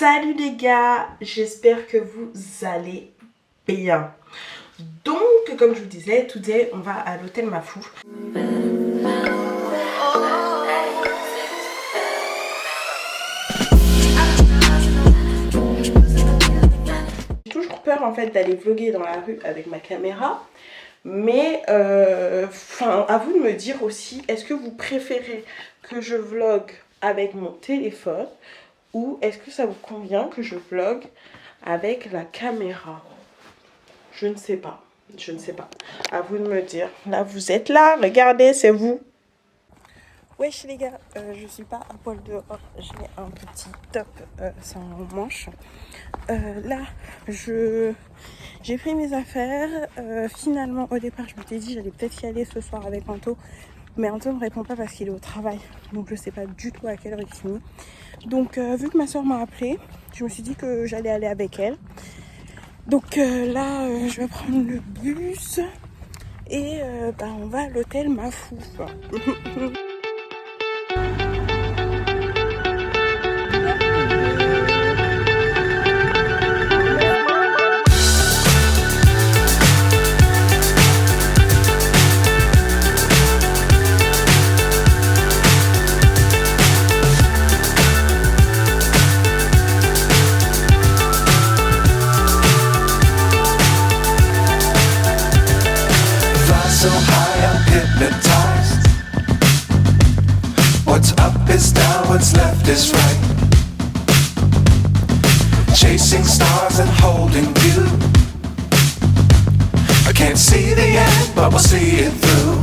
Salut les gars, j'espère que vous allez bien. Donc, comme je vous disais, today on va à l'hôtel Mafou. J'ai toujours peur en fait d'aller vlogger dans la rue avec ma caméra. Mais à vous de me dire aussi, est-ce que vous préférez que je vlogue avec mon téléphone ou est-ce que ça vous convient que je vlogue avec la caméra? Je ne sais pas, je ne sais pas. À vous de me dire. Là, vous êtes là, regardez, c'est vous. Wesh les gars, je suis pas à poil dehors, j'ai un petit top sans manche. Là, j'ai pris mes affaires. Finalement, au départ, je m'étais dit j'allais peut-être y aller ce soir avec Anto. Mais Anto ne me répond pas parce qu'il est au travail. Donc je sais pas du tout à quelle heure il finit. Donc vu que ma soeur m'a appelé, je me suis dit que j'allais aller avec elle. Donc là, je vais prendre le bus. Et on va à l'hôtel Mafou. So high, I'm hypnotized. What's up is down, what's left is right. Chasing stars and holding you. I can't see the end, but we'll see it through.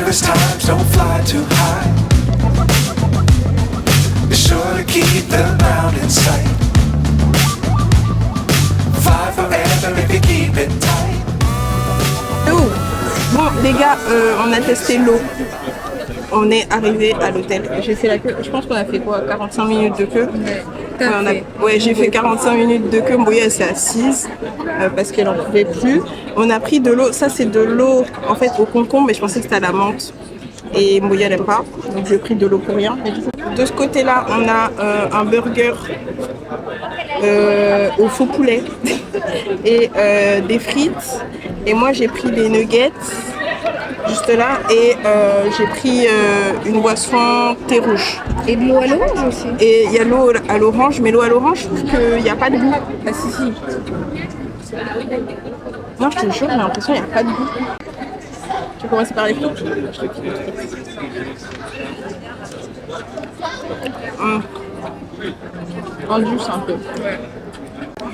Times don't fly too high. Be sure to keep the ground in sight. Fly forever if you keep it tight. Oh. Bon les gars, on a testé l'eau. On est arrivé à l'hôtel. J'ai fait la queue. Je pense qu'on a fait quoi, 45 minutes de queue. Ouais, j'ai fait 45 minutes de queue. Mouya elle s'est assise parce qu'elle en pouvait plus. On a pris de l'eau. Ça c'est de l'eau en fait au concombre, mais je pensais que c'était à la menthe. Et Mouya n'aime pas, donc j'ai pris de l'eau pour rien. De ce côté-là, on a un burger au faux poulet et des frites. Et moi j'ai pris des nuggets juste là et j'ai pris une boisson thé rouge. Et de l'eau à l'orange aussi. Et il y a l'eau à l'orange, mais l'eau à l'orange, je trouve qu'il n'y a pas de goût. Ah si. Non, je te jure, j'ai l'impression qu'il n'y a pas de goût. Tu veux commencer par les frites? Indus un peu.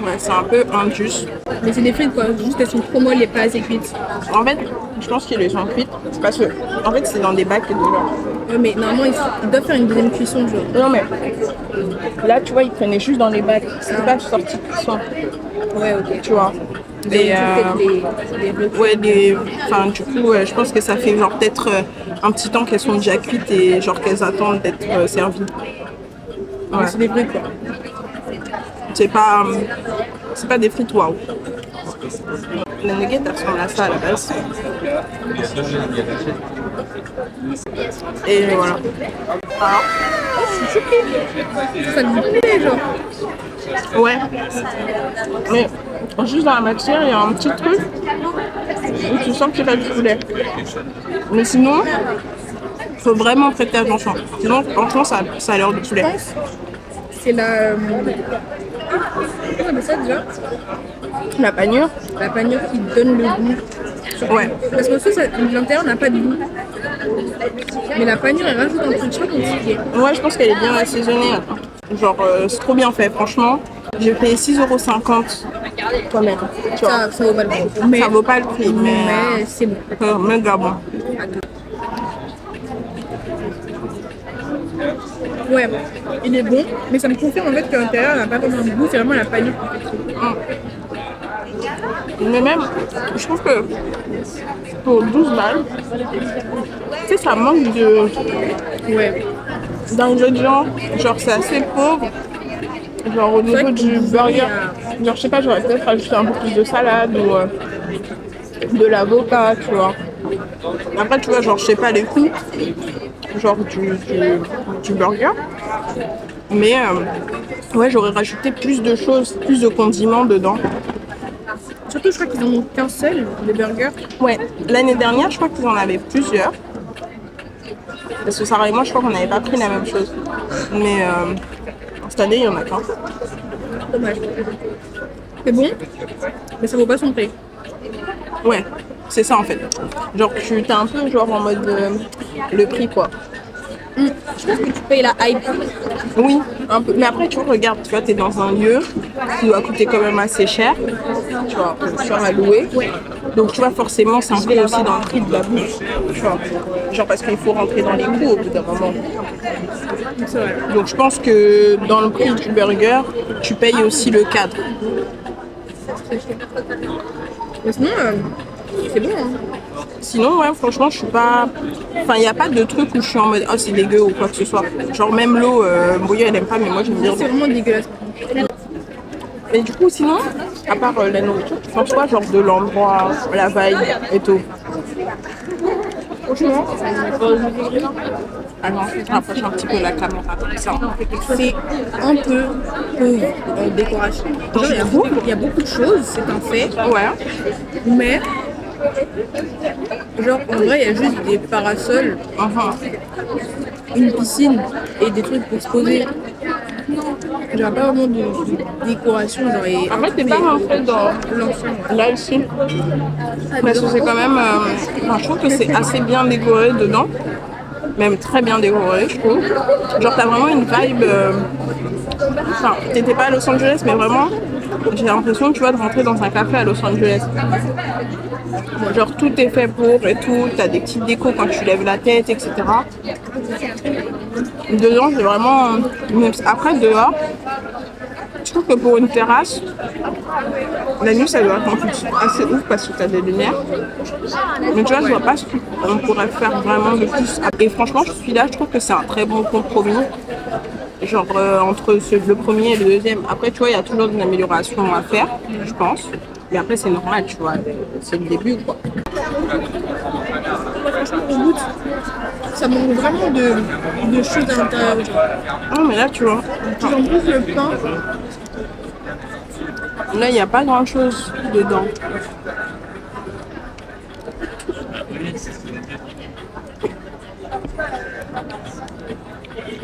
Ouais, c'est un peu indus. Mais c'est des frites quoi, juste elles sont trop molles et pas assez cuites. En fait, je pense qu'ils les sont cuites parce que en fait c'est dans des bacs de genre. Ouais mais normalement ils doivent faire une deuxième cuisson genre. Non mais là tu vois ils prenaient juste dans les bacs, c'est pas sorti de cuisson. Ouais ok. Tu vois. Enfin du coup je pense que ça fait genre peut-être un petit temps qu'elles sont déjà cuites et genre qu'elles attendent d'être servies. Ouais. C'est des frites quoi. C'est pas des frites waouh. Les nuggets elles ressemblent à ça à la base. Et voilà. Alors, Je suis choquée. Ça me plaît genre. ouais. Mais juste dans la matière, il y a un petit truc où tu sens qu'il y a du poulet. Mais sinon, faut vraiment prêter attention. Sinon, franchement, ça a l'air de poulet. C'est la... Comment on appelle ça déjà? La panure. La panure qui donne le goût. Ouais. Parce que l'intérieur n'a pas de goût. Mais la panure, elle rajoute un truc, je sais pas comment expliquer. Ouais, je pense qu'elle est bien assaisonnée. Genre, c'est trop bien fait, franchement. J'ai payé 6,50 € quand même. Tu vois. Ça vaut pas le prix. Ça vaut pas le prix, mais c'est bon. Méga bon. Ouais, il est bon, mais ça me confirme en fait que l'intérieur n'a pas vraiment de goût, c'est vraiment la panure. Mais même, je trouve que pour 12 balles, tu sais, ça manque Ouais. d'ingrédients. Genre, c'est assez pauvre. Genre, au niveau du burger, genre, je sais pas, j'aurais peut-être rajouté un peu plus de salade ou de l'avocat, tu vois. Après, tu vois, genre, je sais pas les coûts, genre du burger. Mais ouais, j'aurais rajouté plus de choses, plus de condiments dedans. Surtout, je crois qu'ils en ont qu'un seul, les burgers. Ouais, l'année dernière, je crois qu'ils en avaient plusieurs. Parce que Sarah et moi, je crois qu'on n'avait pas pris la même chose. Mais cette année, il y en a qu'un. Dommage. C'est bon, mais ça vaut pas son prix. Ouais, c'est ça en fait. Genre, tu t'es un peu genre en mode le prix quoi. Je pense que tu payes la hype. Oui, un peu. Mais après, tu regardes, tu vois, t'es dans un lieu qui doit coûter quand même assez cher. Tu vois, cher à louer. Donc, tu vois, forcément, c'est un peu aussi dans le prix de la bouffe. Tu vois, genre parce qu'il faut rentrer dans les coûts au bout d'un moment. C'est vrai. Donc, je pense que dans le prix du burger, tu payes aussi le cadre. Mais sinon, c'est bon. Hein. Sinon, ouais, franchement, je suis pas. Enfin, il n'y a pas de truc où je suis en mode oh, c'est dégueu ou quoi que ce soit. Genre, même l'eau, Mboya, elle aime pas, mais moi, j'aime bien. C'est vraiment dégueulasse. Mais du coup, sinon, à part la nourriture, tu penses quoi, genre de l'endroit, la vibe et tout? Franchement, Alors, je rapproche un petit peu la caméra comme ça. c'est un peu pauvre en décoration. Genre, il y a beaucoup de choses, c'est un fait. Ouais. Mais, genre, en vrai, il y a juste des parasols, une piscine et des trucs pour se poser. Genre, pas vraiment de décoration. Genre, et En fait, t'es pas rentré dans l'ensemble. là ici. Parce que c'est quand même. Enfin, je trouve que c'est assez bien décoré dedans. Même très bien décoré, je trouve. Genre, t'as vraiment une vibe. Enfin, t'étais pas à Los Angeles, mais vraiment, j'ai l'impression, tu vois, de rentrer dans un café à Los Angeles. Genre, tout est fait pour et tout. T'as des petites décos quand tu lèves la tête, etc. Dedans, j'ai vraiment. Après, dehors, je trouve que pour une terrasse, la nuit, ça doit être assez ouf parce que t'as des lumières. Mais tu vois, je vois pas ce qu'on pourrait faire vraiment de plus. Et franchement, celui-là, je trouve que c'est un très bon compromis. Genre entre le premier et le deuxième. Après, tu vois, il y a toujours des améliorations à faire, je pense. Mais après, c'est normal, tu vois. C'est le début, quoi. Franchement, au bout, ça manque vraiment de choses à l'intérieur. Non, mais là, tu vois. En plus, le pain, Là, il n'y a pas grand-chose dedans.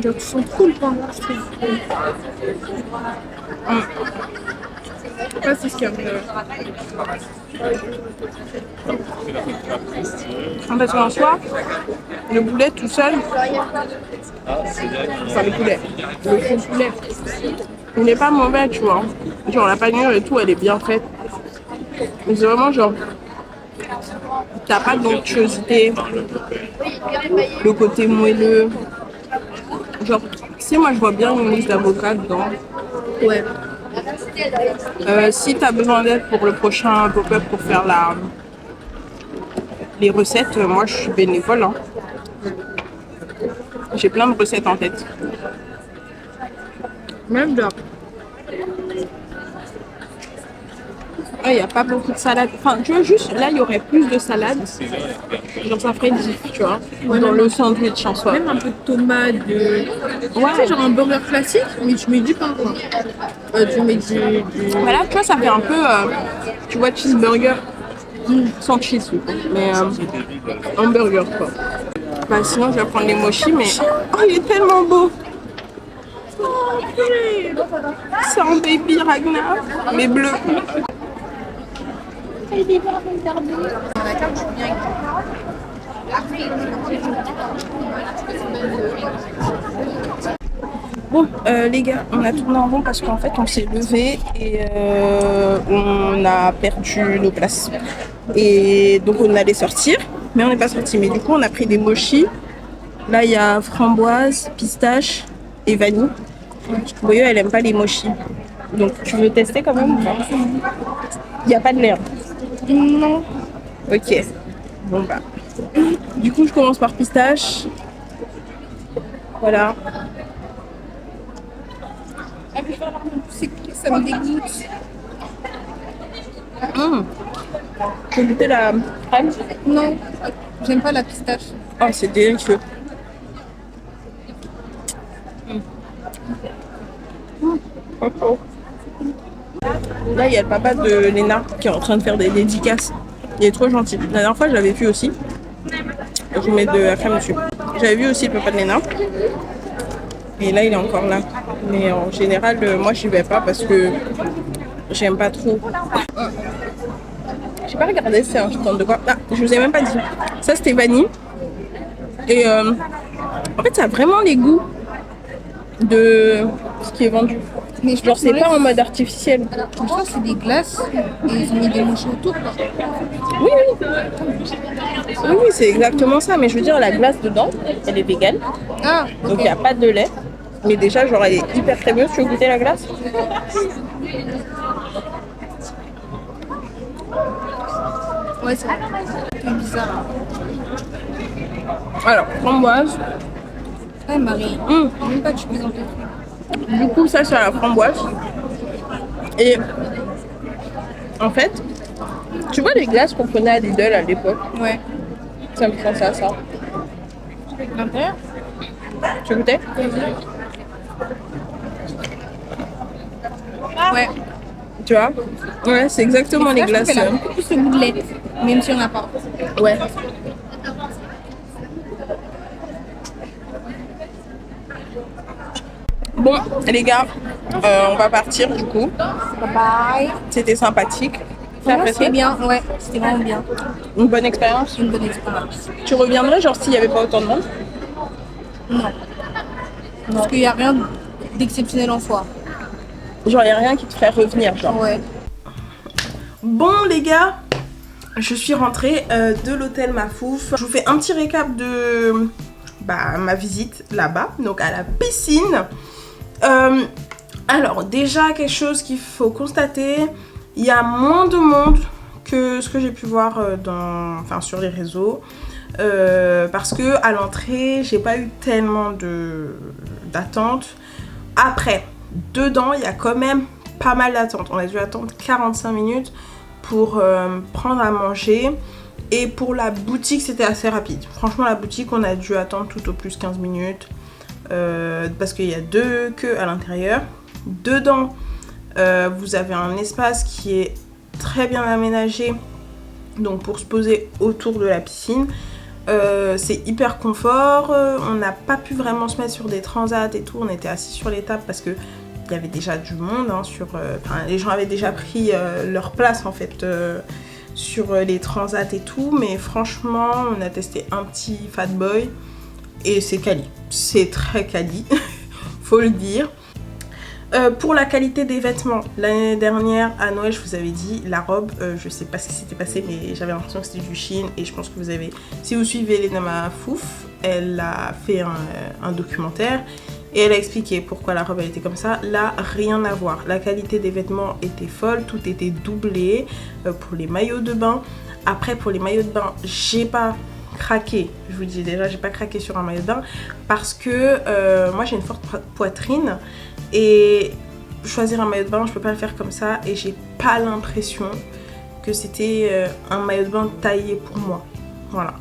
genre, tu sens trop le pain, je trouve. Ça, c'est ce qu'il y a. Parce qu'en soi, le poulet tout seul, enfin le poulet, le faux poulet, il n'est pas mauvais, tu vois. Genre la panure et tout, elle est bien faite. Mais c'est vraiment genre, t'as pas d'onctuosité, le côté moelleux. Genre, tu sais, moi je vois bien une mousse d'avocat dedans. Ouais. Si t'as besoin d'aide pour le prochain pop-up pour faire les recettes, moi je suis bénévole. Hein. J'ai plein de recettes en tête. Même genre. Il n'y a pas beaucoup de salade. Enfin, tu vois, juste là, il y aurait plus de salade. Genre, ça ferait diff, tu vois. Ouais, dans même le sandwich en soi. Même un peu de tomate, Ouais. Tu sais, genre un burger classique, mais tu mets du pain, quoi. Tu mets du... Voilà, tu vois, ça fait un peu, tu vois, cheeseburger. Sans cheese, oui. Mais hamburger, quoi. Bah, sinon, je vais prendre les mochis, mais... Oh, il est tellement beau. Oh, purée. C'est un baby Ragnar, mais bleu. Bon, les gars, on a tourné en rond parce qu'en fait, on s'est levé et on a perdu nos places. Et donc, on allait sortir, mais on n'est pas sorti. Mais du coup, on a pris des mochis. Là, il y a framboise, pistache et vanille. Boyo, elle aime pas les mochis. Donc, tu veux tester quand même ou pas? Il n'y a pas de lait. Non. Ok. Bon bah. Du coup, je commence par pistache. Voilà. Ça me dégoûte. J'ai goûté la crème. Non, j'aime pas la pistache. Oh, c'est délicieux. Là, il y a le papa de Léna qui est en train de faire des dédicaces. Il est trop gentil. La dernière fois, je l'avais vu aussi. Je vous mets de la crème dessus. J'avais vu aussi le papa de Léna. Et là, il est encore là. Mais en général, moi, j'y vais pas parce que j'aime pas trop. J'ai pas regardé, c'est un stand de quoi. Ah, je vous ai même pas dit. Ça, c'était vanille. Et en fait, ça a vraiment les goûts de ce qui est vendu. Mais je Genre, c'est pas en mode artificiel. Je crois que c'est des glaces et ils ont mis des mouches autour. Quoi. Oui, oui, c'est exactement ça. Mais je veux dire, la glace dedans, elle est végane. Ah, ok. Donc, il n'y a pas de lait. Mais déjà, genre, elle est hyper crémeuse. Tu veux goûter la glace? Ouais, c'est bizarre. Alors, framboise. Ah, Marie, même pas que tu plaisantes. Du coup, ça, c'est la framboise. Et en fait, tu vois les glaces qu'on prenait à Lidl à l'époque? Ouais. Ça me fait penser à ça. L'intérieur? Tu goûtais? Ouais. Tu vois? Ouais, c'est exactement les glaces. Elle a beaucoup plus le goût de lait, même si on n'a pas. Ouais. Bon, les gars, on va partir du coup. Bye bye. C'était sympathique. T'as C'était apprécié? bien, ouais, c'était vraiment bien. Une bonne expérience. Une bonne expérience. Tu reviendrais genre s'il n'y avait pas autant de monde? Non. Parce qu'il n'y a rien d'exceptionnel en soi. Genre, il n'y a rien qui te ferait revenir, genre. Ouais. Bon, les gars, je suis rentrée de l'hôtel Mafouf. Je vous fais un petit récap de ma visite là-bas, donc à la piscine. Alors, déjà, quelque chose qu'il faut constater, il y a moins de monde que ce que j'ai pu voir sur les réseaux. Parce que à l'entrée, j'ai pas eu tellement d'attente. Après, dedans, il y a quand même pas mal d'attente. On a dû attendre 45 minutes pour prendre à manger. Et pour la boutique, c'était assez rapide. Franchement, la boutique, on a dû attendre tout au plus 15 minutes. Parce qu'il y a 2 queues à l'intérieur. Dedans, vous avez un espace qui est très bien aménagé. Donc pour se poser autour de la piscine. C'est hyper confort. On n'a pas pu vraiment se mettre sur des transats et tout. On était assis sur les tables parce que il y avait déjà du monde. Les gens avaient déjà pris leur place en fait sur les transats et tout. Mais franchement, on a testé un petit fat boy et c'est quali. C'est très quali, faut le dire. Pour la qualité des vêtements, l'année dernière à Noël, je vous avais dit, la robe, je sais pas ce qui s'était passé, mais j'avais l'impression que c'était du Shein. Et je pense que vous avez, si vous suivez Léna Mafouf, elle a fait un documentaire et elle a expliqué pourquoi la robe elle était comme ça. Là, rien à voir. La qualité des vêtements était folle, tout était doublé pour les maillots de bain. Après, pour les maillots de bain, j'ai pas craqué. Je vous dis déjà, j'ai pas craqué sur un maillot de bain parce que moi j'ai une forte poitrine. Et choisir un maillot de bain, je peux pas le faire comme ça. Et j'ai pas l'impression que c'était un maillot de bain taillé pour moi. Voilà.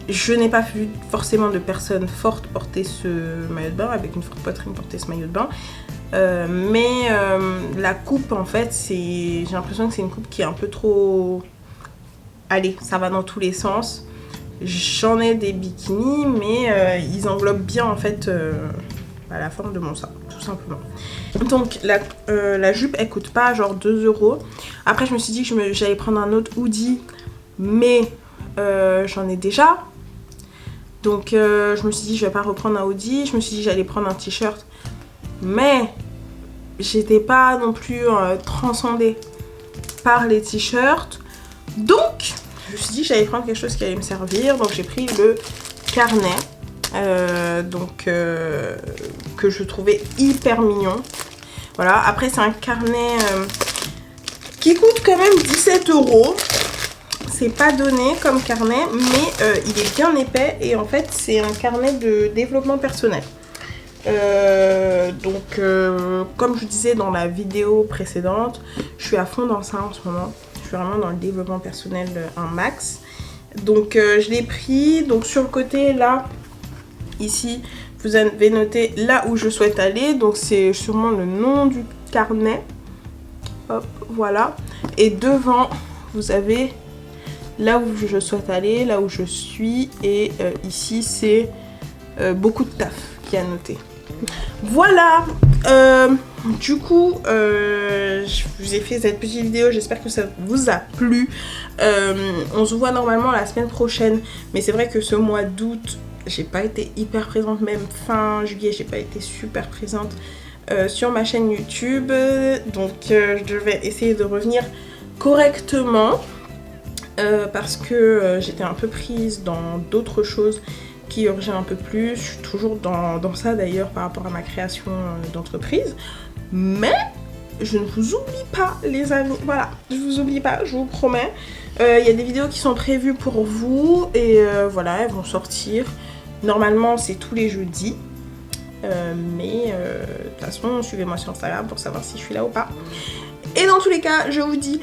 Je n'ai pas vu forcément de personnes fortes porter ce maillot de bain, avec une forte poitrine porter ce maillot de bain. Mais la coupe, en fait, j'ai l'impression que c'est une coupe qui est un peu trop... Allez, ça va dans tous les sens. J'en ai des bikinis, mais ils englobent bien, en fait... la forme de mon sein, tout simplement. Donc la jupe elle coûte pas genre 2 €. Après je me suis dit que j'allais prendre un autre hoodie, mais j'en ai déjà. Donc je me suis dit je vais pas reprendre un hoodie. Je me suis dit j'allais prendre un t-shirt, mais j'étais pas non plus transcendée par les t-shirts. Donc je me suis dit que j'allais prendre quelque chose qui allait me servir. Donc j'ai pris le carnet. Que je trouvais hyper mignon. Voilà, après c'est un carnet qui coûte quand même 17 €. c'est pas donné comme carnet, mais il est bien épais et en fait c'est un carnet de développement personnel. Comme je disais dans la vidéo précédente, je suis à fond dans ça en ce moment. Je suis vraiment dans le développement personnel un max. Donc je l'ai pris, donc sur le côté là, ici, vous avez noté là où je souhaite aller. Donc c'est sûrement le nom du carnet. Hop, voilà. Et devant, vous avez là où je souhaite aller, là où je suis. Et ici, c'est beaucoup de taf qui a noté. Voilà, du coup, je vous ai fait cette petite vidéo, j'espère que ça vous a plu. On se voit normalement la semaine prochaine, mais c'est vrai que ce mois d'août, j'ai pas été hyper présente, même fin juillet, j'ai pas été super présente sur ma chaîne YouTube. Donc je vais essayer de revenir correctement parce que j'étais un peu prise dans d'autres choses qui urgeait un peu plus. Je suis toujours dans ça d'ailleurs par rapport à ma création d'entreprise. Mais je ne vous oublie pas les amis. Voilà, je vous oublie pas, je vous promets. Il y a des vidéos qui sont prévues pour vous. Et voilà, elles vont sortir. Normalement c'est tous les jeudis. Mais de toute façon, suivez-moi sur Instagram pour savoir si je suis là ou pas. Et dans tous les cas, je vous dis